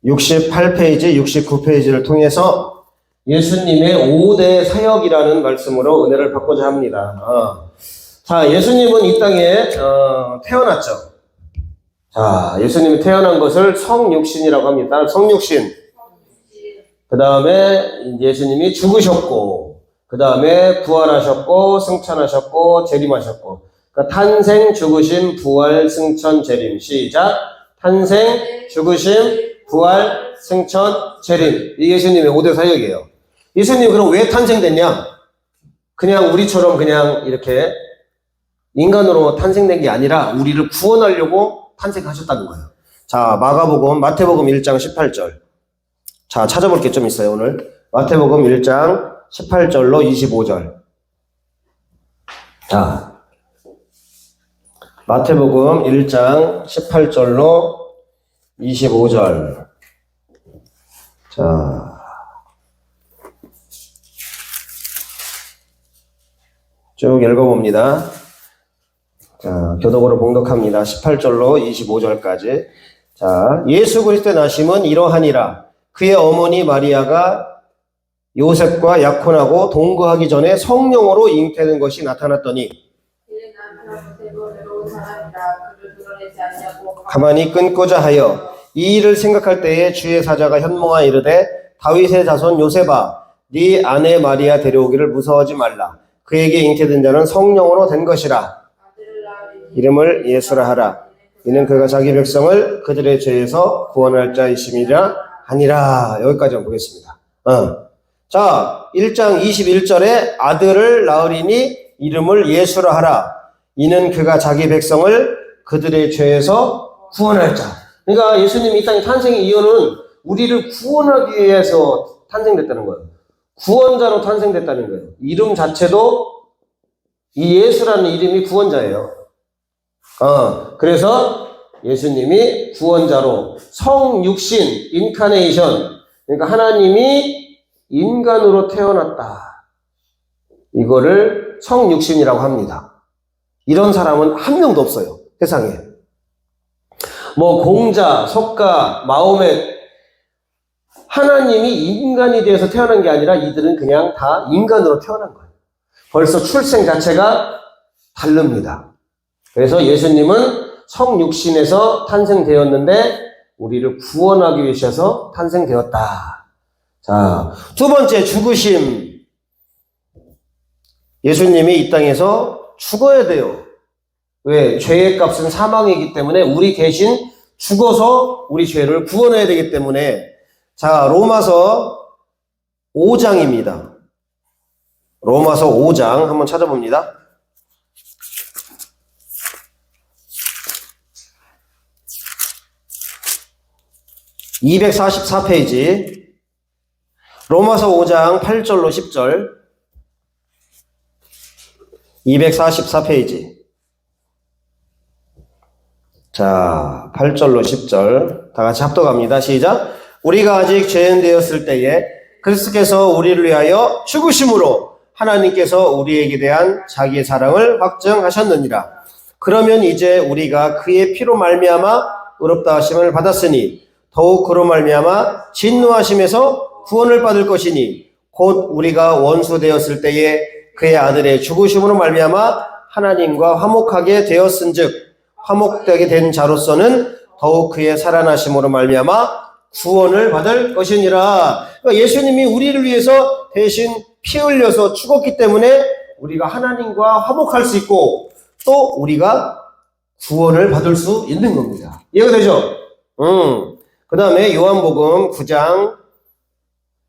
68페이지, 69페이지를 통해서 예수님의 5대 사역이라는 말씀으로 은혜를 받고자 합니다. 자, 예수님은 이 땅에 태어났죠. 자, 예수님이 태어난 것을 성육신이라고 합니다. 성육신. 그 다음에 예수님이 죽으셨고, 그 다음에 부활하셨고, 승천하셨고, 재림하셨고. 그러니까 탄생, 죽으심, 부활, 승천, 재림. 시작. 탄생, 죽으심, 부활, 승천, 재림. 이 예수님의 5대 사역이에요. 예수님 그럼 왜 탄생됐냐? 그냥 우리처럼 그냥 이렇게 인간으로 탄생된 게 아니라 우리를 구원하려고 탄생하셨다는 거예요. 자, 마태복음 1장 18절. 자, 찾아볼 게 좀 있어요, 오늘. 마태복음 1장 18절로 25절. 자, 마태복음 1장 18절로 25절. 자, 쭉 읽어봅니다. 자, 교독으로 봉독합니다. 18절로 25절까지. 자, 예수 그리스도의 나심은 이러하니라. 그의 어머니 마리아가 요셉과 약혼하고 동거하기 전에 성령으로 잉태된 것이 나타났더니 가만히 끊고자 하여 이 일을 생각할 때에 주의 사자가 현몽하 이르되 다윗의 자손 요셉아 네 아내 마리아 데려오기를 무서워하지 말라. 그에게 잉태된 자는 성령으로 된 것이라. 이름을 예수라 하라. 이는 그가 자기 백성을 그들의 죄에서 구원할 자이심이라 하니라. 여기까지 한번 보겠습니다. 자, 1장 21절에 아들을 낳으리니 이름을 예수라 하라. 이는 그가 자기 백성을 그들의 죄에서 구원할 자. 그러니까 예수님이 이 땅에 탄생의 이유는 우리를 구원하기 위해서 탄생됐다는 거예요. 구원자로 탄생됐다는 거예요. 이름 자체도 이 예수라는 이름이 구원자예요. 그래서 예수님이 구원자로 성육신, 인카네이션. 그러니까 하나님이 인간으로 태어났다. 이거를 성육신이라고 합니다. 이런 사람은 한 명도 없어요. 세상에. 뭐 공자, 석가, 마호멧 하나님이 인간이 되어서 태어난 게 아니라 이들은 그냥 다 인간으로 태어난 거예요. 벌써 출생 자체가 다릅니다. 그래서 예수님은 성육신에서 탄생되었는데 우리를 구원하기 위해서 탄생되었다. 자, 두 번째 죽으심. 예수님이 이 땅에서 죽어야 돼요. 왜? 죄의 값은 사망이기 때문에 우리 대신 죽어서 우리 죄를 구원해야 되기 때문에. 자, 로마서 5장입니다. 로마서 5장 한번 찾아봅니다. (244페이지) 로마서 5장 8절로 10절 244페이지. 자, 8절로 10절 다 같이 합독합니다. 시작. 우리가 아직 죄인 되었을 때에 그리스도께서 우리를 위하여 죽으심으로 하나님께서 우리에게 대한 자기의 사랑을 확증하셨느니라. 그러면 이제 우리가 그의 피로 말미암아 의롭다 하심을 받았으니 더욱 그로 말미암아 진노하심에서 구원을 받을 것이니 곧 우리가 원수 되었을 때에 그의 아들의 죽으심으로 말미암아 하나님과 화목하게 되었은즉 화목되게 된 자로서는 더욱 그의 살아나심으로 말미암아 구원을 받을 것이니라. 그러니까 예수님이 우리를 위해서 대신 피 흘려서 죽었기 때문에 우리가 하나님과 화목할 수 있고 또 우리가 구원을 받을 수 있는 겁니다. 이해가 되죠? 그 다음에 요한복음 19장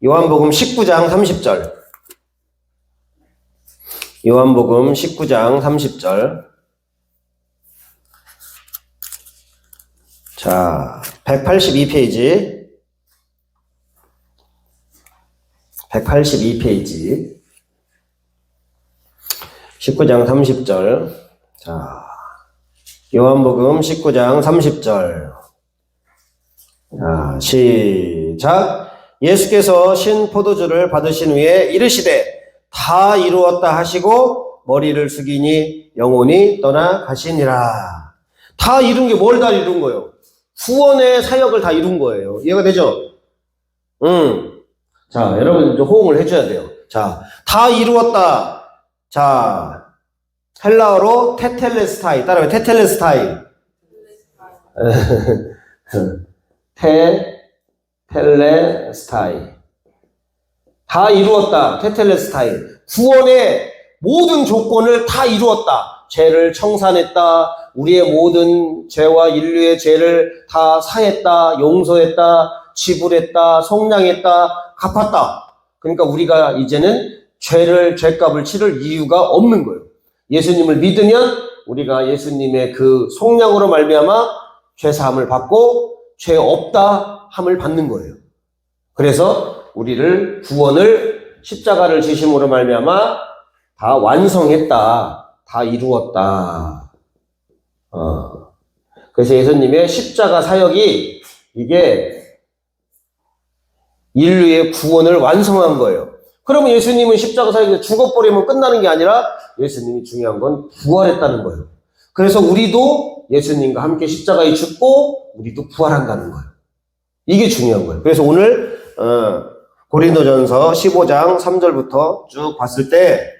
30절. 요한복음 19장 30절. 자, 182페이지. 182페이지. 19장 30절. 자, 요한복음 19장 30절. 자, 시작. 예수께서 신 포도주를 받으신 후에 이르시되 다 이루었다 하시고 머리를 숙이니 영혼이 떠나가시니라. 다 이룬 게 뭘 다 이룬 거예요? 구원의 사역을 다 이룬 거예요. 이해가 되죠? 자, 여러분 좀 호응을 해줘야 돼요. 자, 다 이루었다. 자, 헬라어로 테텔레스타이. 따라해, 테텔레스타이. 테텔레스타이. 다 이루었다. 테텔레스타이. 구원의 모든 조건을 다 이루었다. 죄를 청산했다. 우리의 모든 죄와 인류의 죄를 다 사했다. 용서했다. 지불했다. 속량했다. 갚았다. 그러니까 우리가 이제는 죄값을 치를 이유가 없는 거예요. 예수님을 믿으면 우리가 예수님의 그 속량으로 말미암아 죄 사함을 받고 죄 없다 함을 받는 거예요. 그래서 우리를 구원을 십자가를 지심으로 말미암아 다 완성했다. 다 이루었다. 그래서 예수님의 십자가 사역이 이게 인류의 구원을 완성한 거예요. 그러면 예수님은 십자가 사역에서 죽어버리면 끝나는 게 아니라 예수님이 중요한 건 부활했다는 거예요. 그래서 우리도 예수님과 함께 십자가에 죽고 우리도 부활한다는 거예요. 이게 중요한 거예요. 그래서 오늘 고린도전서 15장 3절부터 쭉 봤을 때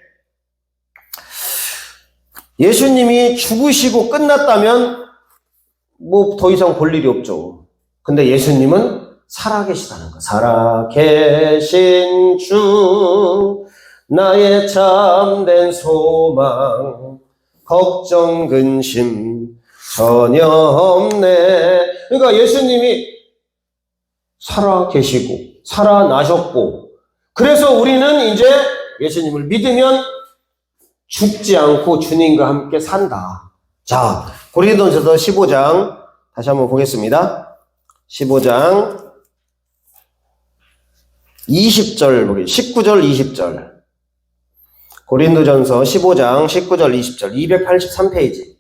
예수님이 죽으시고 끝났다면 뭐 더 이상 볼 일이 없죠. 근데 예수님은 살아계시다는 거예요. 살아계신 주 나의 참된 소망 걱정 근심 전혀 없네. 그러니까 예수님이 살아계시고 살아나셨고 그래서 우리는 이제 예수님을 믿으면 죽지 않고 주님과 함께 산다. 자, 고린도전서 15장 다시 한번 보겠습니다. 15장 20절 보기 19절 20절 고린도전서 15장 19절 20절 283페이지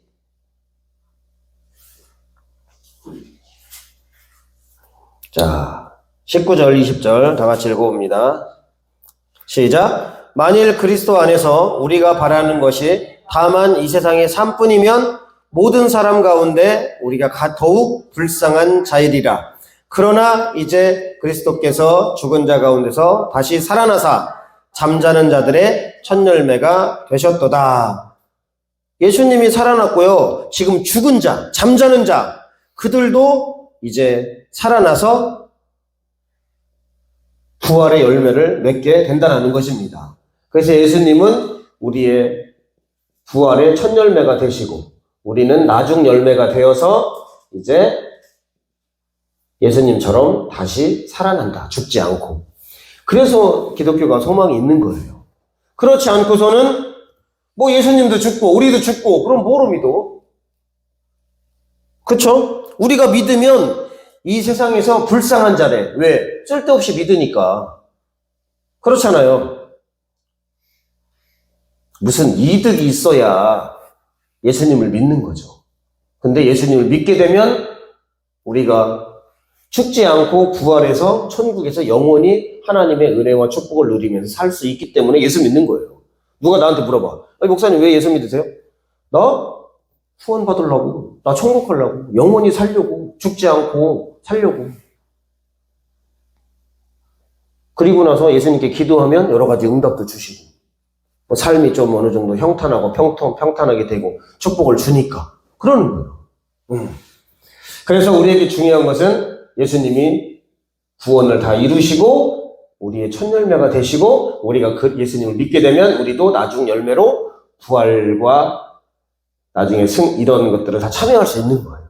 자 19절 20절 다 같이 읽어봅니다. 시작. 만일 그리스도 안에서 우리가 바라는 것이 다만 이 세상의 삶뿐이면 모든 사람 가운데 우리가 더욱 불쌍한 자이리라. 그러나 이제 그리스도께서 죽은 자 가운데서 다시 살아나사 잠자는 자들의 첫 열매가 되셨도다. 예수님이 살아났고요. 지금 죽은 자, 잠자는 자, 그들도 이제 살아나서 부활의 열매를 맺게 된다는 것입니다. 그래서 예수님은 우리의 부활의 첫 열매가 되시고 우리는 나중 열매가 되어서 이제 예수님처럼 다시 살아난다. 죽지 않고. 그래서 기독교가 소망이 있는 거예요. 그렇지 않고서는 뭐 예수님도 죽고 우리도 죽고 그럼 뭐로 믿어? 그쵸? 우리가 믿으면 이 세상에서 불쌍한 자래. 왜? 쓸데없이 믿으니까. 그렇잖아요. 무슨 이득이 있어야 예수님을 믿는 거죠. 근데 예수님을 믿게 되면 우리가 죽지 않고 부활해서 천국에서 영원히 하나님의 은혜와 축복을 누리면서 살 수 있기 때문에 예수 믿는 거예요. 누가 나한테 물어봐. 목사님 왜 예수 믿으세요? 나 후원 받으려고, 나 천국 가려고, 영원히 살려고, 죽지 않고 살려고. 그리고 나서 예수님께 기도하면 여러 가지 응답도 주시고 삶이 좀 어느 정도 형탄하고 평탄하게 되고 축복을 주니까 그러는 거예요. 그래서 우리에게 중요한 것은 예수님이 구원을 다 이루시고 우리의 첫 열매가 되시고 우리가 그 예수님을 믿게 되면 우리도 나중 열매로 부활과 나중에 이런 것들을 다 참여할 수 있는 거예요.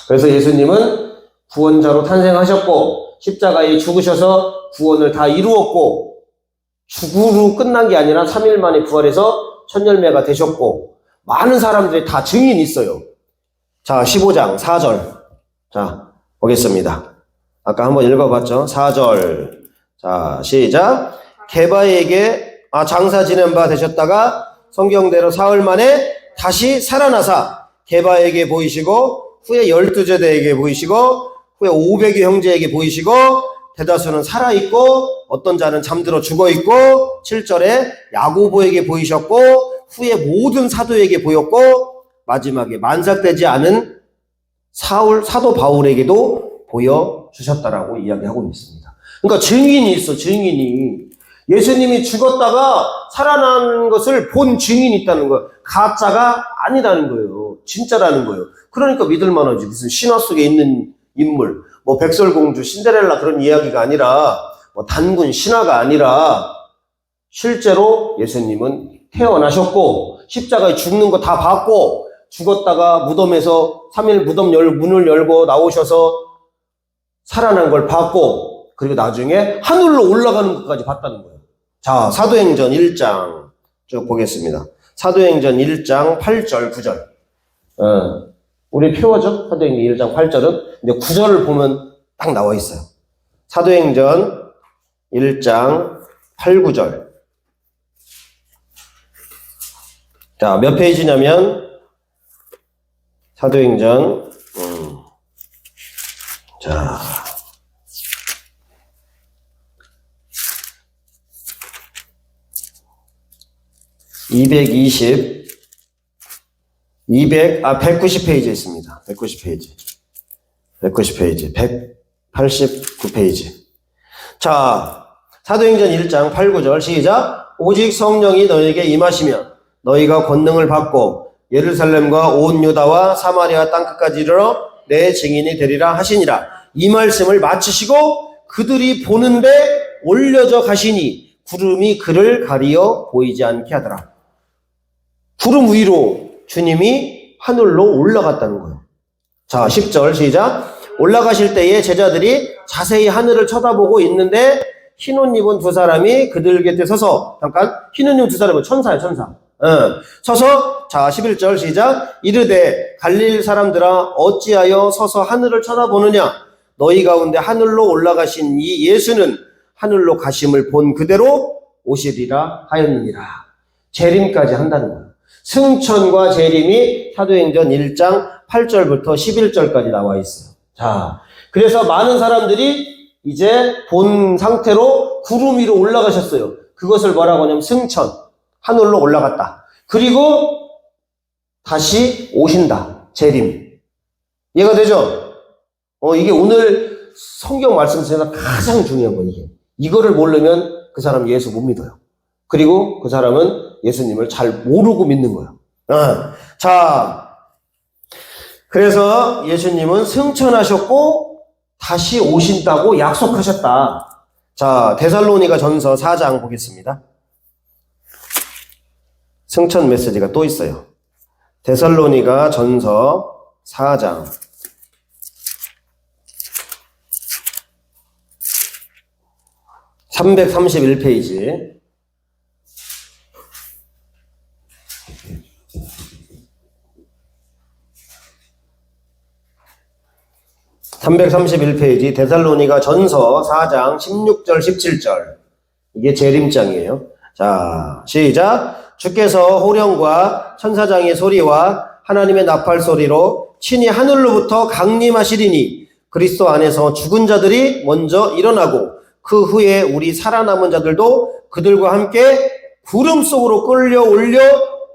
그래서 예수님은 구원자로 탄생하셨고 십자가에 죽으셔서 구원을 다 이루었고 죽으로 끝난 게 아니라 3일 만에 부활해서 첫 열매가 되셨고 많은 사람들이 다 증인이 있어요. 자, 15장 4절. 자, 보겠습니다. 아까 한번 읽어봤죠? 4절. 자, 시작. 게바에게 장사 지낸 바 되셨다가 성경대로 사흘 만에 다시 살아나사 게바에게 보이시고 후에 12제자에게 보이시고 후에 500여 형제에게 보이시고 대다수는 살아있고 어떤 자는 잠들어 죽어있고 7절에 야고보에게 보이셨고 후에 모든 사도에게 보였고 마지막에 만삭되지 않은 사도 바울에게도 보여주셨다라고 이야기하고 있습니다. 그러니까 증인이 있어, 증인이. 예수님이 죽었다가 살아난 것을 본 증인이 있다는 거예요. 가짜가 아니라는 거예요. 진짜라는 거예요. 그러니까 믿을만하지. 무슨 신화 속에 있는 인물, 뭐 백설공주, 신데렐라 그런 이야기가 아니라, 뭐 단군, 신화가 아니라 실제로 예수님은 태어나셨고 십자가에 죽는 거 다 봤고 죽었다가 무덤에서 3일 무덤 문을 열고 나오셔서 살아난 걸 봤고 그리고 나중에 하늘로 올라가는 것까지 봤다는 거예요. 자, 사도행전 1장 쭉 보겠습니다. 사도행전 1장 8절, 9절. 우리 표어죠? 사도행전 1장 8절은. 근데 9절을 보면 딱 나와 있어요. 사도행전 1장 8, 9절. 자, 몇 페이지냐면, 사도행전, 자, 190페이지에 있습니다. 190페이지. 189페이지. 자, 사도행전 1장 8, 9절 시작. 오직 성령이 너에게 임하시면 너희가 권능을 받고 예루살렘과 온 유다와 사마리아 땅끝까지 이르러 내 증인이 되리라 하시니라. 이 말씀을 마치시고 그들이 보는데 올려져 가시니 구름이 그를 가리어 보이지 않게 하더라. 구름 위로 주님이 하늘로 올라갔다는 거예요. 자, 10절 시작. 올라가실 때에 제자들이 자세히 하늘을 쳐다보고 있는데 흰 옷 입은 두 사람이 그들 곁에 서서, 잠깐, 흰 옷 입은 두 사람은 천사야, 천사. 서서, 자, 11절 시작. 이르되 갈릴 사람들아 어찌하여 서서 하늘을 쳐다보느냐. 너희 가운데 하늘로 올라가신 이 예수는 하늘로 가심을 본 그대로 오시리라 하였느니라. 재림까지 한다는 거예요. 승천과 재림이 사도행전 1장 8절부터 11절까지 나와 있어요. 자, 그래서 많은 사람들이 이제 본 상태로 구름 위로 올라가셨어요. 그것을 뭐라고 하냐면 승천, 하늘로 올라갔다. 그리고 다시 오신다. 재림. 이해가 되죠? 이게 오늘 성경 말씀 중에서 가장 중요한 거예요. 이거를 모르면 그 사람 예수 못 믿어요. 그리고 그 사람은 예수님을 잘 모르고 믿는 거예요. 자, 그래서 예수님은 승천하셨고 다시 오신다고 약속하셨다. 자, 데살로니가 전서 4장 보겠습니다. 승천 메시지가 또 있어요. 데살로니가 전서 4장 331페이지. 331페이지 데살로니가 전서 4장 16절 17절. 이게 재림장이에요. 자, 시작. 주께서 호령과 천사장의 소리와 하나님의 나팔 소리로 친히 하늘로부터 강림하시리니 그리스도 안에서 죽은 자들이 먼저 일어나고 그 후에 우리 살아남은 자들도 그들과 함께 구름 속으로 끌려 올려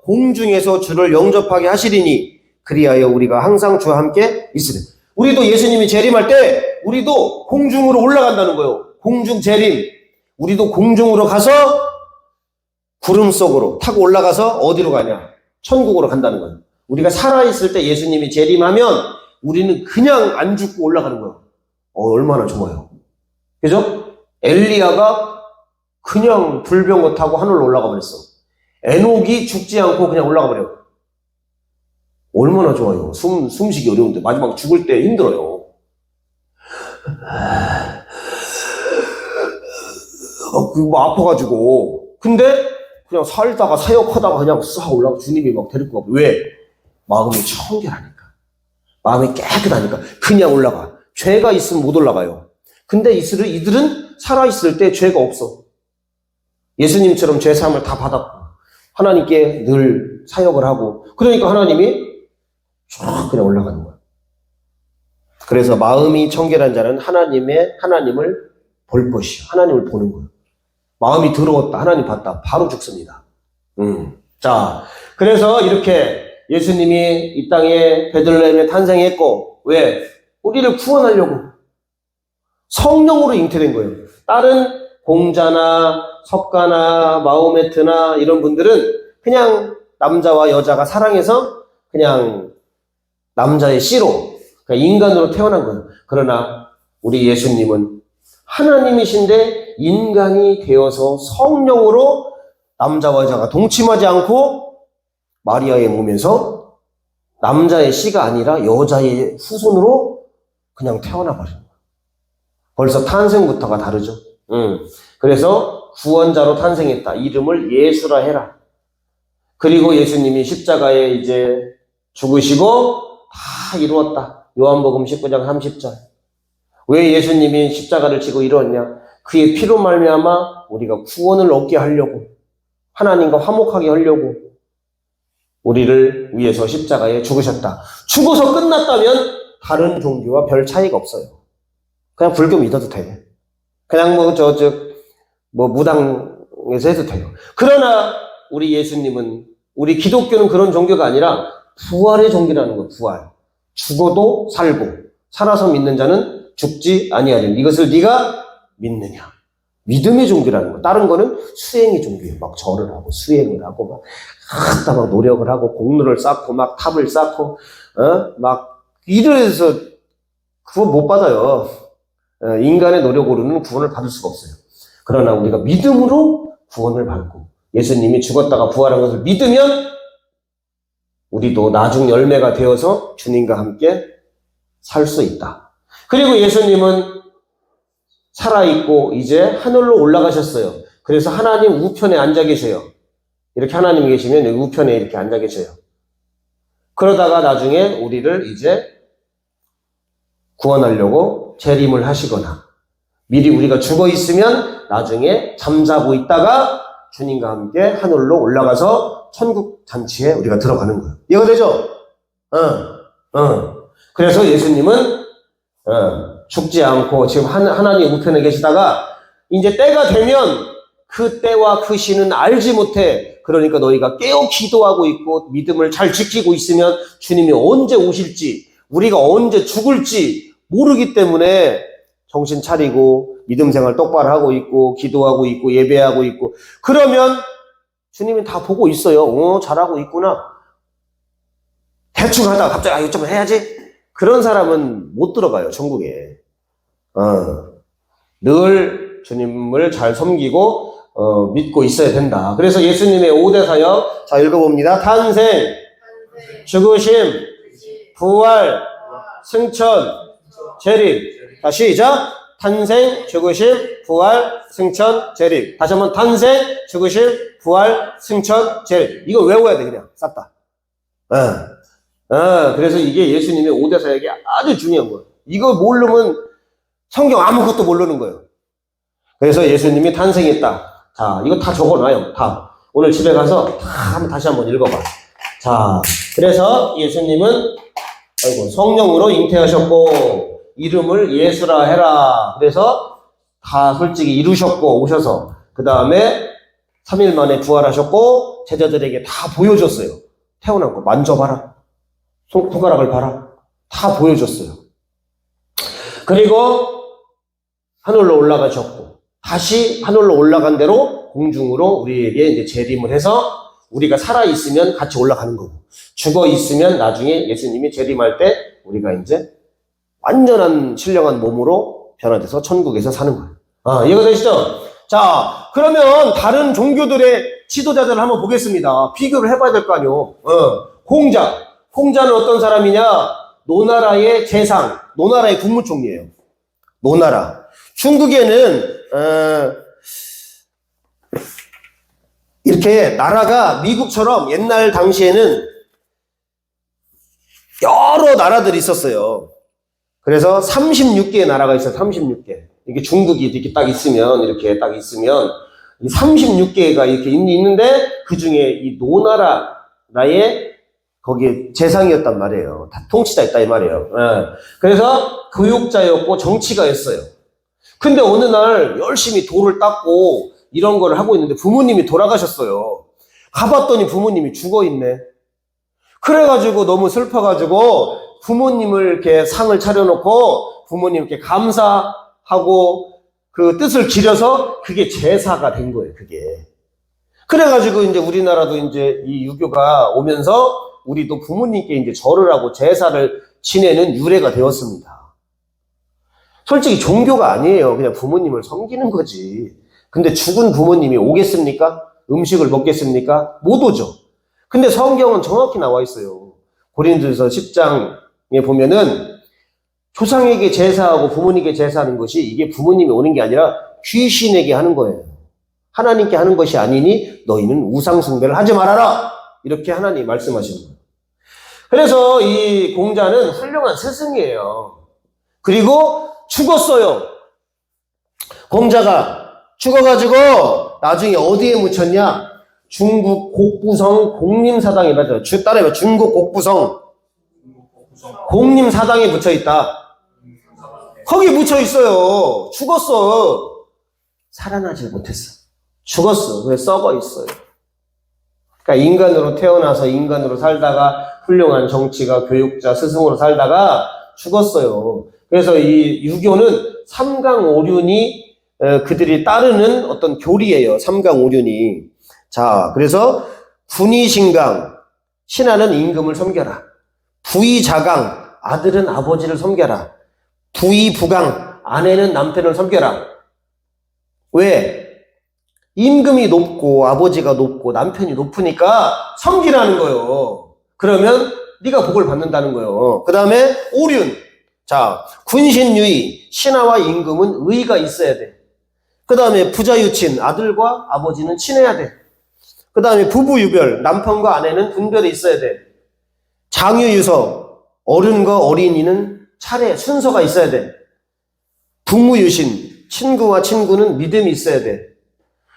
공중에서 주를 영접하게 하시리니 그리하여 우리가 항상 주와 함께 있으리. 우리도 예수님이 재림할 때 우리도 공중으로 올라간다는 거예요. 공중 재림. 우리도 공중으로 가서 구름 속으로 타고 올라가서 어디로 가냐? 천국으로 간다는 거예요. 우리가 살아있을 때 예수님이 재림하면 우리는 그냥 안 죽고 올라가는 거예요. 얼마나 좋아요. 그죠? 엘리야가 그냥 불병거 타고 하늘로 올라가 버렸어. 에녹이 죽지 않고 그냥 올라가 버려요. 얼마나 좋아요. 숨쉬기 어려운데 마지막 죽을 때 힘들어요. 뭐 아파가지고. 근데 그냥 살다가 사역하다가 그냥 싹 올라가 주님이 막 데리고 가고. 왜? 마음이 청결하니까. 마음이 깨끗하니까 그냥 올라가. 죄가 있으면 못 올라가요. 근데 이들은 살아있을 때 죄가 없어. 예수님처럼 죄사함을 다 받았고 하나님께 늘 사역을 하고 그러니까 하나님이 쫙 그냥 올라가는 거야. 그래서 마음이 청결한 자는 하나님을 볼 것이요. 하나님을 보는 거예요. 마음이 더러웠다. 하나님 봤다. 바로 죽습니다. 자, 그래서 이렇게 예수님이 이 땅에 베들레헴에 탄생했고, 왜? 우리를 구원하려고. 성령으로 잉태된 거예요. 다른 공자나 석가나 마호메트나 이런 분들은 그냥 남자와 여자가 사랑해서 그냥 남자의 씨로, 그러니까 인간으로 태어난 거예요. 그러나 우리 예수님은 하나님이신데 인간이 되어서 성령으로 남자와 여자가 동침하지 않고 마리아의 몸에서 남자의 씨가 아니라 여자의 후손으로 그냥 태어나 버린 거예요. 벌써 탄생부터가 다르죠. 그래서 구원자로 탄생했다. 이름을 예수라 해라. 그리고 예수님이 십자가에 이제 죽으시고 다 이루었다. 요한복음 19장 30절. 왜 예수님이 십자가를 지고 이루었냐? 그의 피로 말미암아 우리가 구원을 얻게 하려고, 하나님과 화목하게 하려고 우리를 위해서 십자가에 죽으셨다. 죽어서 끝났다면 다른 종교와 별 차이가 없어요. 그냥 불교 믿어도 돼. 그냥 무당에서 해도 돼요. 그러나 우리 예수님은, 우리 기독교는 그런 종교가 아니라 부활의 종교라는 거예요. 부활. 죽어도 살고 살아서 믿는 자는 죽지 아니하리니 이것을 네가 믿느냐. 믿음의 종교라는 거. 다른 거는 수행의 종교예요. 막 절을 하고 수행을 하고 막 노력을 하고 공로를 쌓고 막 탑을 쌓고 막 이래서 그거 못 받아요. 인간의 노력으로는 구원을 받을 수가 없어요. 그러나 우리가 믿음으로 구원을 받고 예수님이 죽었다가 부활한 것을 믿으면 우리도 나중 열매가 되어서 주님과 함께 살 수 있다. 그리고 예수님은 살아있고 이제 하늘로 올라가셨어요. 그래서 하나님 우편에 앉아 계세요. 이렇게 하나님이 계시면 여기 우편에 이렇게 앉아 계세요. 그러다가 나중에 우리를 이제 구원하려고 재림을 하시거나 미리 우리가 죽어 있으면 나중에 잠자고 있다가 주님과 함께 하늘로 올라가서 천국 잔치에 우리가 들어가는 거예요. 이해가 되죠? 그래서 예수님은 죽지 않고 지금 하나님 우편에 계시다가 이제 때가 되면 그 때와 그 시는 알지 못해. 그러니까 너희가 깨어 기도하고 있고 믿음을 잘 지키고 있으면 주님이 언제 오실지, 우리가 언제 죽을지 모르기 때문에 정신 차리고 믿음 생활 똑바로 하고 있고 기도하고 있고 예배하고 있고 그러면 주님이 다 보고 있어요. 잘하고 있구나. 대충 하다가 갑자기 이거 좀 해야지. 그런 사람은 못 들어가요, 천국에. 늘 주님을 잘 섬기고 믿고 있어야 된다. 그래서 예수님의 5대 사역, 자 읽어봅니다. 탄생, 죽으심, 부활, 승천, 재림. 자 시작. 탄생, 죽으심, 부활, 승천, 재림. 다시 한번 탄생, 죽으심, 부활, 승천, 재림. 이거 외워야 돼 그냥 싹 다. 그래서 이게 예수님의 5대 사역이 아주 중요한 거예요. 이거 모르면 성경 아무것도 모르는 거예요. 그래서 예수님이 탄생했다. 자, 이거 다 적어놔요. 다. 오늘 집에 가서 다시 한번 읽어봐. 자, 그래서 예수님은 성령으로 잉태하셨고 이름을 예수라 해라. 그래서 다 솔직히 이루셨고 오셔서 그 다음에 3일 만에 부활하셨고 제자들에게 다 보여줬어요. 태어난 거 만져봐라. 손가락을 봐라. 다 보여줬어요. 그리고 하늘로 올라가셨고 다시 하늘로 올라간 대로 공중으로 우리에게 이제 재림을 해서 우리가 살아있으면 같이 올라가는 거고 죽어있으면 나중에 예수님이 재림할 때 우리가 이제 완전한 신령한 몸으로 변화돼서 천국에서 사는 거예요. 이해가 되시죠? 자, 그러면 다른 종교들의 지도자들을 한번 보겠습니다. 비교를 해봐야 될 거 아니에요. 공자는 어떤 사람이냐? 노나라의 재상, 노나라의 국무총리예요. 노나라. 중국에는 이렇게 나라가 미국처럼 옛날 당시에는 여러 나라들이 있었어요. 그래서 36개의 나라가 있어요. 36개. 이게 중국이 이렇게 딱 있으면 이렇게 딱 있으면 36개가 이렇게 있는데 그 중에 이 노나라의 거기에 재상이었단 말이에요. 다 통치자 있다 이 말이에요. 그래서 교육자였고 정치가였어요. 근데 어느 날 열심히 돌을 닦고 이런 걸 하고 있는데 부모님이 돌아가셨어요. 가봤더니 부모님이 죽어 있네. 그래가지고 너무 슬퍼가지고 부모님을 이렇게 상을 차려놓고 부모님 이렇게 감사하고 그 뜻을 기려서 그게 제사가 된 거예요, 그게. 그래가지고 이제 우리나라도 이제 이 유교가 오면서 우리도 부모님께 이제 절을 하고 제사를 지내는 유래가 되었습니다. 솔직히 종교가 아니에요. 그냥 부모님을 섬기는 거지. 근데 죽은 부모님이 오겠습니까? 음식을 먹겠습니까? 못 오죠. 근데 성경은 정확히 나와 있어요. 고린도서 10장에 보면은 조상에게 제사하고 부모님께 제사하는 것이 이게 부모님이 오는 게 아니라 귀신에게 하는 거예요. 하나님께 하는 것이 아니니 너희는 우상 숭배를 하지 말아라. 이렇게 하나님이 말씀하시는 거예요. 그래서 이 공자는 훌륭한 스승이에요. 그리고 죽었어요. 공자가 죽어가지고 나중에 어디에 묻혔냐? 중국 곡부성 공림사당에 맞아요. 따라해봐. 중국 곡부성 공림사당에 묻혀있다. 거기 묻혀있어요. 죽었어. 살아나질 못했어. 죽었어. 그래서 썩어 있어요. 그러니까 인간으로 태어나서 인간으로 살다가 훌륭한 정치가 교육자 스승으로 살다가 죽었어요. 그래서 이 유교는 삼강오륜이 그들이 따르는 어떤 교리예요. 삼강오륜이. 자, 그래서 군의신강, 신하는 임금을 섬겨라. 부의자강, 아들은 아버지를 섬겨라. 부의부강, 아내는 남편을 섬겨라. 왜? 임금이 높고 아버지가 높고 남편이 높으니까 섬기라는 거예요. 그러면 네가 복을 받는다는 거예요. 그 다음에 오륜. 자, 군신유의, 신하와 임금은 의가 있어야 돼. 그 다음에 부자유친, 아들과 아버지는 친해야 돼. 그 다음에 부부유별, 남편과 아내는 분별이 있어야 돼. 장유유서, 어른과 어린이는 차례, 순서가 있어야 돼. 부무유신, 친구와 친구는 믿음이 있어야 돼.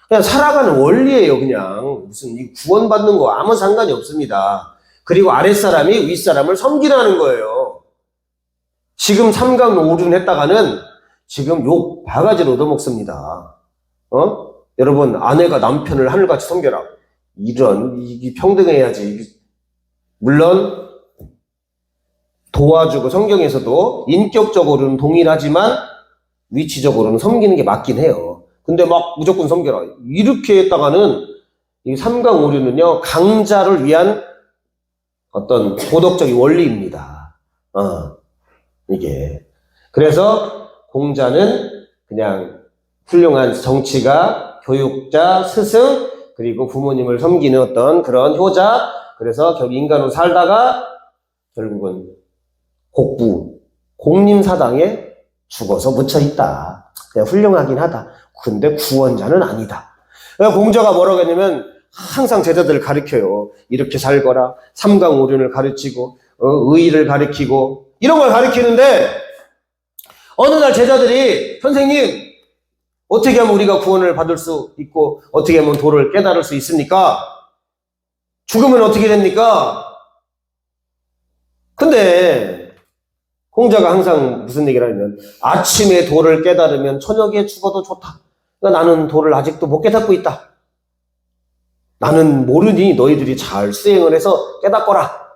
그냥 살아가는 원리예요, 그냥. 무슨 구원받는 거 아무 상관이 없습니다. 그리고 아랫사람이 윗사람을 섬기라는 거예요. 지금 삼강오륜 했다가는 지금 욕 바가지로 얻어먹습니다. 여러분, 아내가 남편을 하늘같이 섬겨라. 이게 평등해야지. 물론 도와주고 성경에서도 인격적으로는 동일하지만 위치적으로는 섬기는 게 맞긴 해요. 근데 막 무조건 섬겨라. 이렇게 했다가는 이 삼강오륜은요, 강자를 위한 어떤 도덕적인 원리입니다. 이게. 그래서 공자는 그냥 훌륭한 정치가, 교육자, 스승, 그리고 부모님을 섬기는 어떤 그런 효자, 그래서 결국 인간으로 살다가 결국은 곡부, 공림사당에 죽어서 묻혀있다. 그냥 훌륭하긴 하다. 근데 구원자는 아니다. 공자가 뭐라고 했냐면 항상 제자들을 가르쳐요. 이렇게 살거라. 삼강오륜을 가르치고 의의를 가르치고 이런 걸 가르치는데 어느 날 제자들이 선생님 어떻게 하면 우리가 구원을 받을 수 있고 어떻게 하면 도를 깨달을 수 있습니까? 죽으면 어떻게 됩니까? 근데 공자가 항상 무슨 얘기를 하냐면 아침에 도를 깨달으면 저녁에 죽어도 좋다. 그러니까 나는 도를 아직도 못 깨닫고 있다. 나는 모르니 너희들이 잘 수행을 해서 깨닫거라.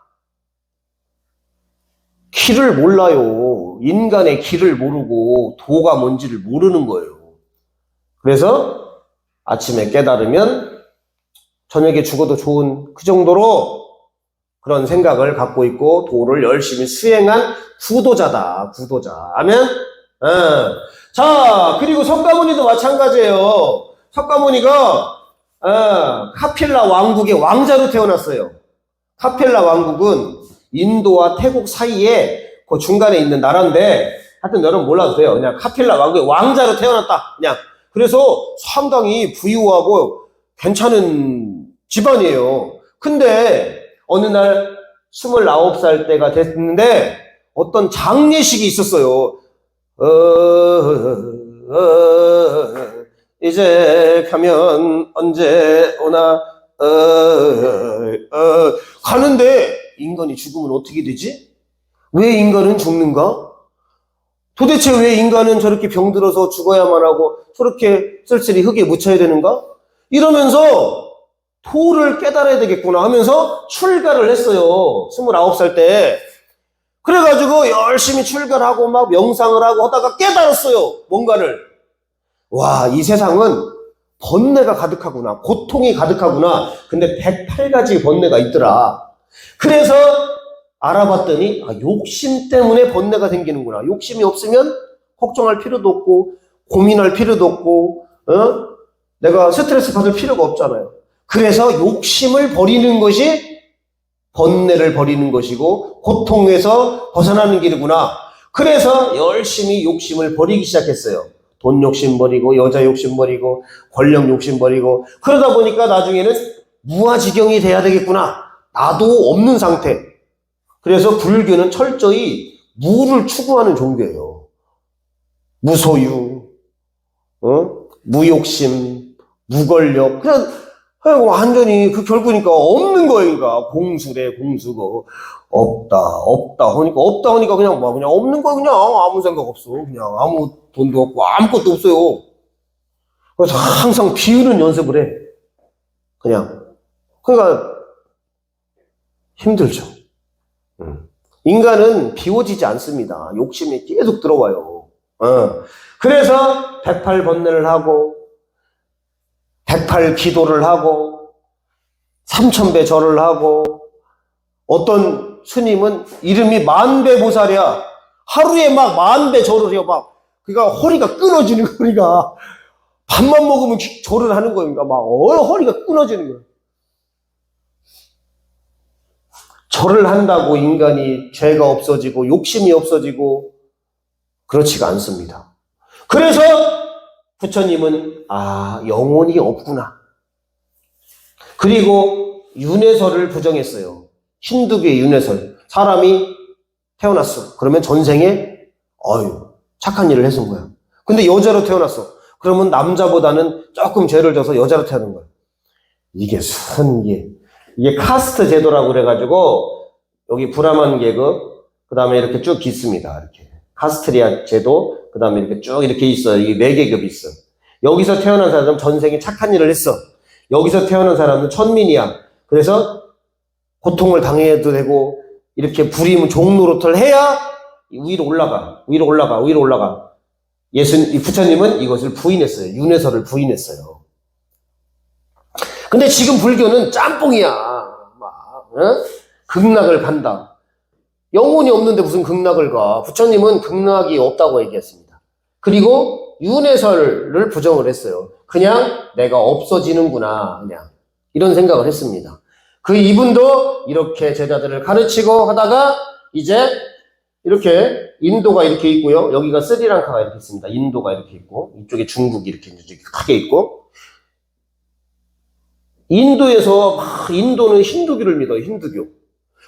길을 몰라요. 인간의 길을 모르고 도가 뭔지를 모르는 거예요. 그래서 아침에 깨달으면 저녁에 죽어도 좋은 그 정도로 그런 생각을 갖고 있고 도를 열심히 수행한 구도자다. 구도자. 아멘? 자, 그리고 석가모니도 마찬가지예요. 석가모니가 카필라 왕국의 왕자로 태어났어요. 카필라 왕국은 인도와 태국 사이에 그 중간에 있는 나라인데 하여튼 여러분 몰라도 돼요. 그냥 카필라 왕국의 왕자로 태어났다. 그냥. 그래서 상당히 부유하고 괜찮은 집안이에요. 근데 어느 날 29살 때가 됐는데 어떤 장례식이 있었어요. 이제 가면 언제 오나 가는데 인간이 죽으면 어떻게 되지? 왜 인간은 죽는가? 도대체 왜 인간은 저렇게 병들어서 죽어야만 하고 저렇게 쓸쓸히 흙에 묻혀야 되는가? 이러면서 도를 깨달아야 되겠구나 하면서 출가를 했어요. 29살 때. 그래가지고 열심히 출가하고 막 명상을 하고 하다가 깨달았어요. 뭔가를. 와, 이 세상은 번뇌가 가득하구나. 고통이 가득하구나. 근데 108가지 번뇌가 있더라. 그래서 알아봤더니 욕심 때문에 번뇌가 생기는구나. 욕심이 없으면 걱정할 필요도 없고 고민할 필요도 없고 내가 스트레스 받을 필요가 없잖아요. 그래서 욕심을 버리는 것이 번뇌를 버리는 것이고 고통에서 벗어나는 길이구나. 그래서 열심히 욕심을 버리기 시작했어요. 돈 욕심 버리고 여자 욕심 버리고 권력 욕심 버리고 그러다 보니까 나중에는 무아지경이 돼야 되겠구나. 나도 없는 상태. 그래서 불교는 철저히 무를 추구하는 종교예요. 무소유, 무욕심, 무권력. 그냥 완전히 그 결국이니까 없는 거니까 공수래 공수고 없다 하니까 그냥 없는 거 그냥 아무 생각 없어. 그냥 아무 돈도 없고 아무것도 없어요. 그래서 항상 비우는 연습을 해. 그러니까 힘들죠. 인간은 비워지지 않습니다. 욕심이 계속 들어와요. 그래서 108번뇌를 하고 108 기도를 하고 3000배 절을 하고 어떤 스님은 이름이 만배보살이야. 하루에 막 10,000배 절을 해요. 그러니까 허리가 끊어지는 거니까 밥만 먹으면 절을 하는 거니까 허리가 끊어지는 거예요. 절을 한다고 인간이 죄가 없어지고 욕심이 없어지고 그렇지가 않습니다. 그래서 부처님은 영혼이 없구나. 그리고 윤회설을 부정했어요. 힌두교의 윤회설. 사람이 태어났어. 그러면 전생에 착한 일을 했은 거야. 근데 여자로 태어났어. 그러면 남자보다는 조금 죄를 져서 여자로 태어난 거야. 이게 이게 카스트 제도라고 그래가지고 여기 브라만 계급 그 다음에 이렇게 쭉 있습니다. 이렇게 카스트리아 제도 그 다음에 이렇게 쭉 이렇게 있어요. 이게 4계급이 있어. 여기서 태어난 사람은 전생에 착한 일을 했어. 여기서 태어난 사람은 천민이야. 그래서 고통을 당해도 되고 이렇게 부림 종노릇을 해야 위로 올라가. 부처님은 이것을 부인했어요. 윤회설을 부인했어요. 근데 지금 불교는 짬뽕이야. 극락을 간다. 영혼이 없는데 무슨 극락을 가. 부처님은 극락이 없다고 얘기했습니다. 그리고 윤회설을 부정을 했어요. 그냥 내가 없어지는구나. 그냥 이런 생각을 했습니다. 이분도 이렇게 제자들을 가르치고 하다가 이제 이렇게 인도가 이렇게 있고요. 여기가 스리랑카가 이렇게 있습니다. 인도가 이렇게 있고 이쪽에 중국이 이렇게 크게 있고 인도는 힌두교를 믿어요. 힌두교.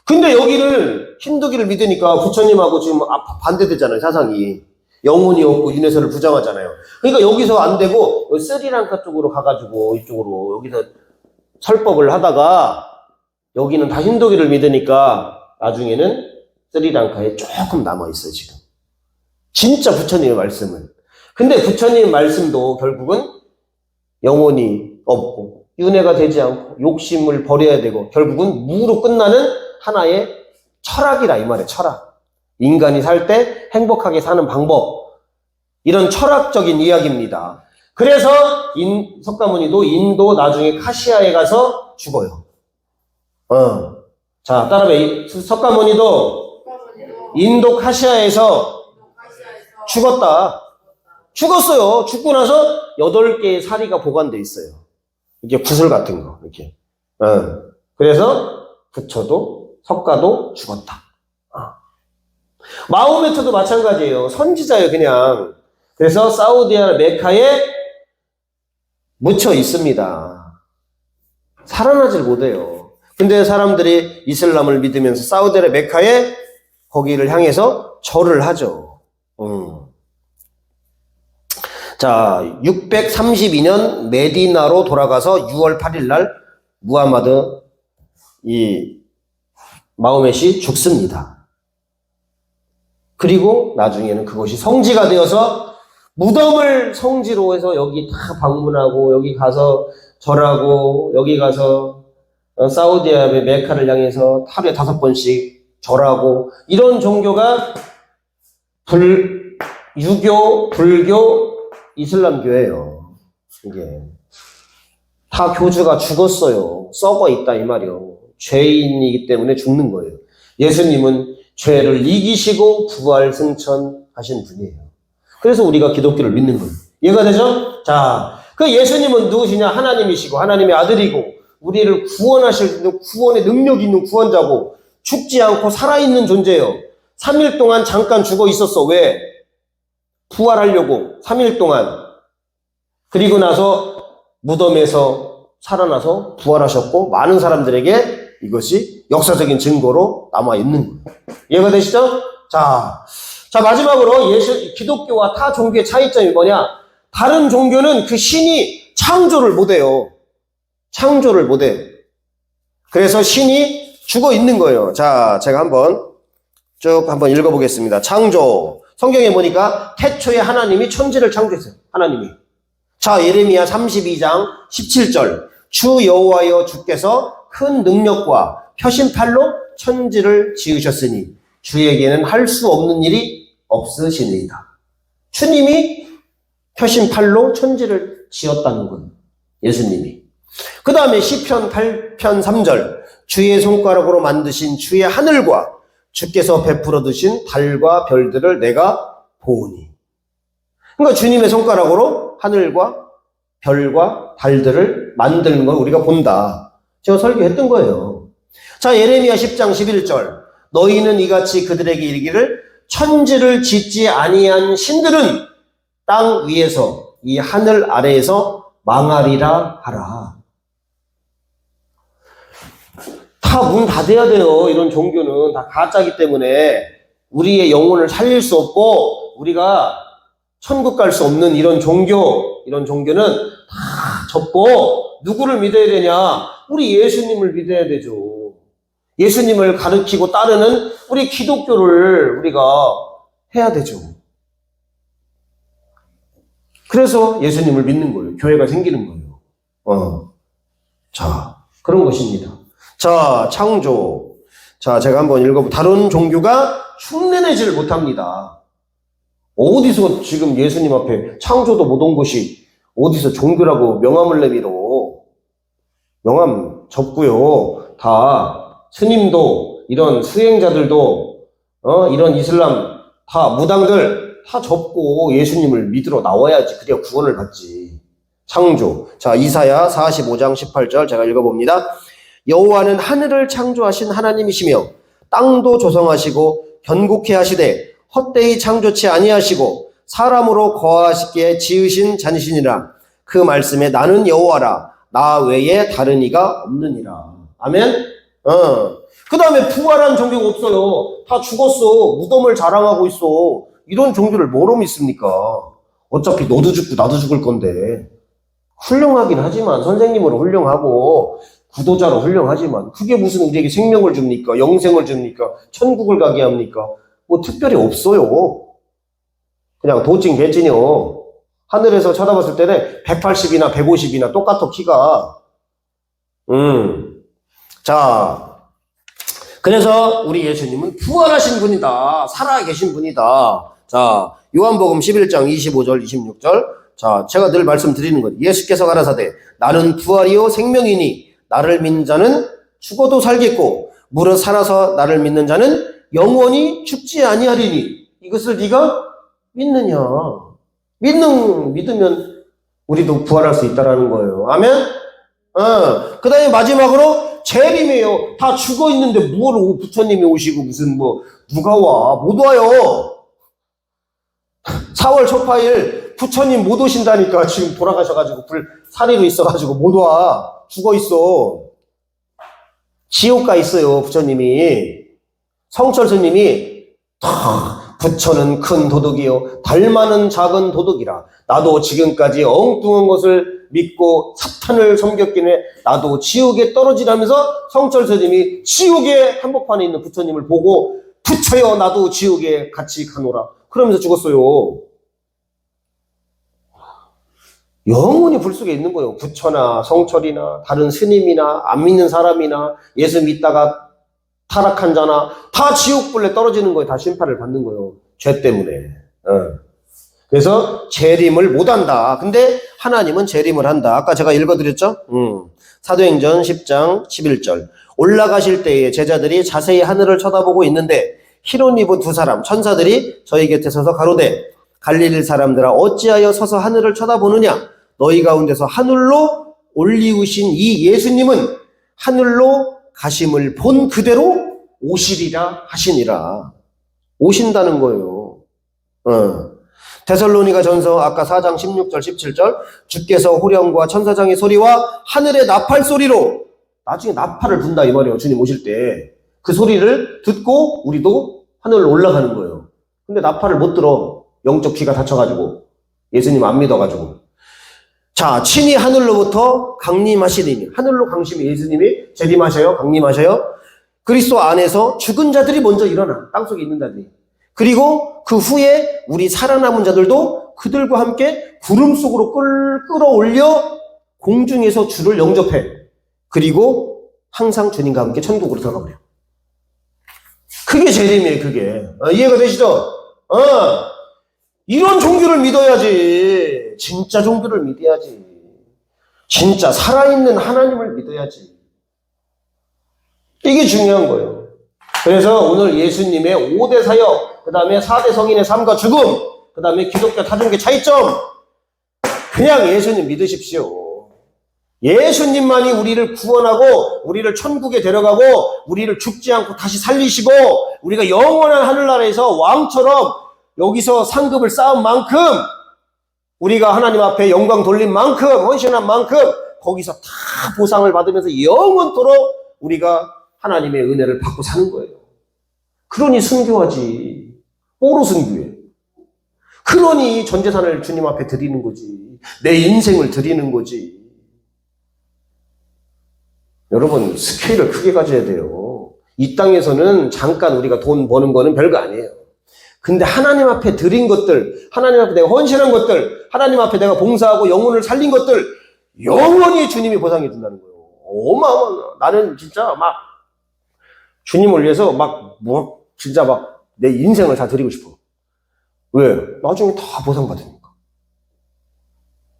근데 여기를 힌두교를 믿으니까 부처님하고 지금 반대되잖아요. 사상이. 영혼이 없고 윤회설을 부정하잖아요. 그러니까 여기서 안 되고 스리랑카 쪽으로 가가지고 이쪽으로 여기서 설법을 하다가 여기는 다 힌두교를 믿으니까 나중에는 스리랑카에 조금 남아있어요. 지금. 진짜 부처님의 말씀은. 근데 부처님의 말씀도 결국은 영혼이 없고 윤회가 되지 않고 욕심을 버려야 되고 결국은 무로 끝나는 하나의 철학이라 이 말이에요. 철학. 인간이 살 때 행복하게 사는 방법. 이런 철학적인 이야기입니다. 그래서 석가모니도 인도 나중에 카시아에 가서 죽어요. 자, 따라해. 석가모니도 인도 카시아에서 죽었어요. 죽고 나서 8개의 사리가 보관돼 있어요. 이게 구슬 같은 거, 이렇게. 그래서 부처도, 석가도 죽었다. 마호메트도 마찬가지예요. 선지자예요, 그냥. 그래서 사우디아라비아 메카에 묻혀 있습니다. 살아나질 못해요. 근데 사람들이 이슬람을 믿으면서 사우디아라비아 메카에 거기를 향해서 절을 하죠. 자, 632년 메디나로 돌아가서 6월 8일 날 무하마드 마호멧이 죽습니다. 그리고 나중에는 그것이 성지가 되어서 무덤을 성지로 해서 여기 다 방문하고 여기 가서 절하고 여기 가서 사우디아라비아 메카를 향해서 하루에 5번씩 절하고 이런 종교가 유교, 불교, 이슬람교예요. 이게 다 교주가 죽었어요. 썩어 있다 이 말이요. 죄인이기 때문에 죽는 거예요. 예수님은 죄를 이기시고 부활 승천하신 분이에요. 그래서 우리가 기독교를 믿는 거예요. 이해가 되죠? 자, 그 예수님은 누구시냐? 하나님이시고 하나님의 아들이고 우리를 구원하실 구원의 능력 있는 구원자고 죽지 않고 살아있는 존재예요. 3일 동안 잠깐 죽어 있었어. 왜? 부활하려고 3일 동안. 그리고 나서 무덤에서 살아나서 부활하셨고 많은 사람들에게 이것이 역사적인 증거로 남아있는 거예요. 이해가 되시죠? 자, 마지막으로 기독교와 타 종교의 차이점이 뭐냐? 다른 종교는 그 신이 창조를 못해요. 창조를 못해요. 그래서 신이 죽어 있는 거예요. 자, 제가 한번 읽어보겠습니다. 창조. 성경에 보니까 태초에 하나님이 천지를 창조했어요. 하나님이. 자, 예레미야 32장 17절. 주 여호와여 주께서 큰 능력과 펴신 팔로 천지를 지으셨으니 주에게는 할 수 없는 일이 없으시니이다. 주님이 펴신 팔로 천지를 지었다는 건 예수님이. 그 다음에 시편 8편 3절. 주의 손가락으로 만드신 주의 하늘과 주께서 베풀어 두신 달과 별들을 내가 보오니. 그러니까 주님의 손가락으로 하늘과 별과 달들을 만드는 걸 우리가 본다. 제가 설교했던 거예요. 자, 예레미야 10장 11절. 너희는 이같이 그들에게 이르기를 천지를 짓지 아니한 신들은 땅 위에서 이 하늘 아래에서 망하리라 하라. 다 문 닫아야 돼요. 이런 종교는 다 가짜이기 때문에 우리의 영혼을 살릴 수 없고 우리가 천국 갈 수 없는 이런 종교는 다 접고 누구를 믿어야 되냐? 우리 예수님을 믿어야 되죠. 예수님을 가르치고 따르는 우리 기독교를 우리가 해야 되죠. 그래서 예수님을 믿는 거예요. 교회가 생기는 거예요. 자, 그런 것입니다. 자, 창조. 자, 제가 한번 다른 종교가 흉내내지를 못합니다. 어디서 지금 예수님 앞에 창조도 못 온 것이 어디서 종교라고 명함을 내밀어. 명함 접고요. 다 스님도 이런 수행자들도 이런 이슬람 다 무당들 다 접고 예수님을 믿으러 나와야지. 그래야 구원을 받지. 창조. 자, 이사야 45장 18절 제가 읽어봅니다. 여호와는 하늘을 창조하신 하나님이시며 땅도 조성하시고 견고케 하시되 헛되이 창조치 아니하시고 사람으로 거하시기에 지으신 자니시니라. 그 말씀에 나는 여호와라 나 외에 다른 이가 없느니라. 아멘. 그 다음에 부활한 종교가 없어요. 다 죽었어. 무덤을 자랑하고 있어. 이런 종교를 뭐로 믿습니까? 어차피 너도 죽고 나도 죽을 건데. 훌륭하긴 하지만 선생님으로 훌륭하고 구도자로 훌륭하지만 그게 무슨 우리에게 생명을 줍니까? 영생을 줍니까? 천국을 가게 합니까? 뭐 특별히 없어요. 그냥 도찐 개찐이요. 하늘에서 쳐다봤을 때는 180이나 150이나 똑같아 키가. 자, 그래서 우리 예수님은 부활하신 분이다. 살아계신 분이다. 자, 요한복음 11장 25절 26절. 자, 제가 늘 말씀드리는 거예요. 예수께서 가라사대 나는 부활이요 생명이니 나를 믿는 자는 죽어도 살겠고 무릇 살아서 나를 믿는 자는 영원히 죽지 아니하리니. 이것을 네가 믿느냐? 믿으면 우리도 부활할 수 있다라는 거예요. 아멘? 그 다음에 마지막으로 재림이에요. 다 죽어 있는데 뭘 부처님이 오시고 무슨 누가 와? 못 와요. 4월 초파일 부처님 못 오신다니까. 지금 돌아가셔가지고 사리로 있어가지고 못 와. 죽어 있어. 지옥 가 있어요, 부처님이. 성철 스님이 부처는 큰 도둑이요 달마는 작은 도둑이라. 나도 지금까지 엉뚱한 것을 믿고 사탄을 섬겼기에 나도 지옥에 떨어지라면서 성철 스님이 지옥의 한복판에 있는 부처님을 보고 부처여 나도 지옥에 같이 가노라 그러면서 죽었어요. 영원히 불 속에 있는 거예요. 부처나 성철이나 다른 스님이나 안 믿는 사람이나 예수 믿다가 타락한 자나 다 지옥불에 떨어지는 거예요. 다 심판을 받는 거예요. 죄 때문에. 그래서 재림을 못한다. 근데 하나님은 재림을 한다. 아까 제가 읽어드렸죠? 사도행전 10장 11절. 올라가실 때에 제자들이 자세히 하늘을 쳐다보고 있는데 흰옷 입은 두 사람 천사들이 저희 곁에 서서 가로되 갈릴리 사람들아 어찌하여 서서 하늘을 쳐다보느냐. 너희 가운데서 하늘로 올리우신 이 예수님은 하늘로 가심을 본 그대로 오시리라 하시니라. 오신다는 거예요. 데살로니가 전서 아까 4장 16절 17절 주께서 호령과 천사장의 소리와 하늘의 나팔 소리로 나중에 나팔을 분다 이 말이에요. 주님 오실 때 그 소리를 듣고 우리도 하늘로 올라가는 거예요. 근데 나팔을 못 들어. 영적 귀가 닫혀가지고 예수님 안 믿어가지고. 자, 친히 하늘로부터 강림하시리니 하늘로 강심이 예수님이 재림하셔요. 강림하셔요. 그리스도 안에서 죽은 자들이 먼저 일어나. 땅속에 있는 자들이. 그리고 그 후에 우리 살아남은 자들도 그들과 함께 구름 속으로 끌어올려 공중에서 주를 영접해. 그리고 항상 주님과 함께 천국으로 들어가 버려. 그게 재림이에요. 그게. 이해가 되시죠? 이런 종교를 믿어야지. 진짜 종교를 믿어야지. 진짜 살아있는 하나님을 믿어야지. 이게 중요한 거예요. 그래서 오늘 예수님의 5대 사역, 그 다음에 4대 성인의 삶과 죽음, 그 다음에 기독교 타종교 차이점, 그냥 예수님 믿으십시오. 예수님만이 우리를 구원하고 우리를 천국에 데려가고 우리를 죽지 않고 다시 살리시고 우리가 영원한 하늘나라에서 왕처럼 여기서 상급을 쌓은 만큼 우리가 하나님 앞에 영광 돌린 만큼 헌신한 만큼 거기서 다 보상을 받으면서 영원토록 우리가 하나님의 은혜를 받고 사는 거예요. 그러니 순교하지. 뭐로 순교해? 그러니 전재산을 주님 앞에 드리는 거지. 내 인생을 드리는 거지. 여러분 스케일을 크게 가져야 돼요. 이 땅에서는 잠깐 우리가 돈 버는 거는 별거 아니에요. 근데 하나님 앞에 드린 것들, 하나님 앞에 내가 헌신한 것들, 하나님 앞에 내가 봉사하고 영혼을 살린 것들 영원히 주님이 보상해 준다는 거예요. 어마어마한. 나는 진짜 막 주님을 위해서 진짜 막 내 인생을 다 드리고 싶어. 왜? 나중에 다 보상받으니까.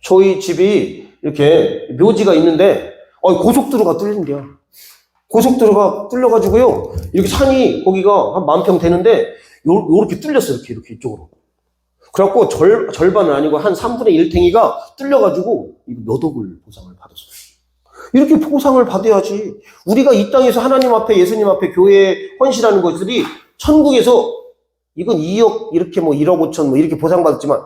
저희 집이 이렇게 묘지가 있는데 고속도로가 뚫린대요. 고속도로가 뚫려가지고요. 이렇게 산이 거기가 한 10,000평 되는데 요렇게 뚫렸어. 이렇게 이쪽으로. 그래갖고 절반은 아니고 한 3분의 1탱이가 뚫려가지고 몇 억을 보상을 받았어요. 이렇게 보상을 받아야지. 우리가 이 땅에서 하나님 앞에 예수님 앞에 교회에 헌신하는 것들이 천국에서 이건 2억 이렇게 1억 5천 이렇게 보상받았지만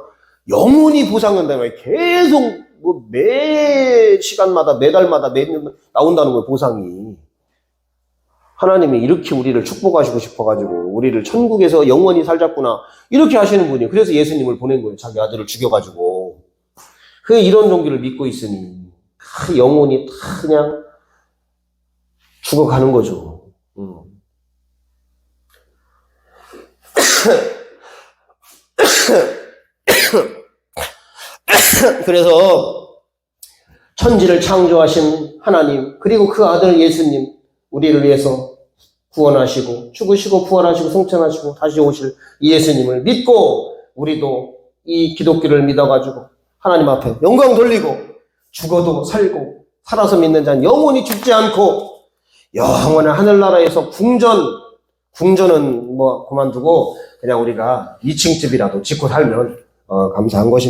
영원히 보상한다는 거예요. 계속 매 시간마다 매달마다 매년 나온다는 거예요. 보상이. 하나님이 이렇게 우리를 축복하시고 싶어가지고 우리를 천국에서 영원히 살자꾸나 이렇게 하시는 분이에요. 그래서 예수님을 보낸 거예요. 자기 아들을 죽여가지고. 이런 종교를 믿고 있으니 영혼이 다 그냥 죽어가는 거죠. 그래서 천지를 창조하신 하나님 그리고 그 아들 예수님 우리를 위해서 구원하시고 죽으시고 부활하시고 승천하시고 다시 오실 이 예수님을 믿고 우리도 이 기독교를 믿어가지고 하나님 앞에 영광 돌리고 죽어도 살고 살아서 믿는 자는 영원히 죽지 않고 영원한 하늘나라에서 궁전은 그만두고 그냥 우리가 2층 집이라도 짓고 살면 감사한 것입니다.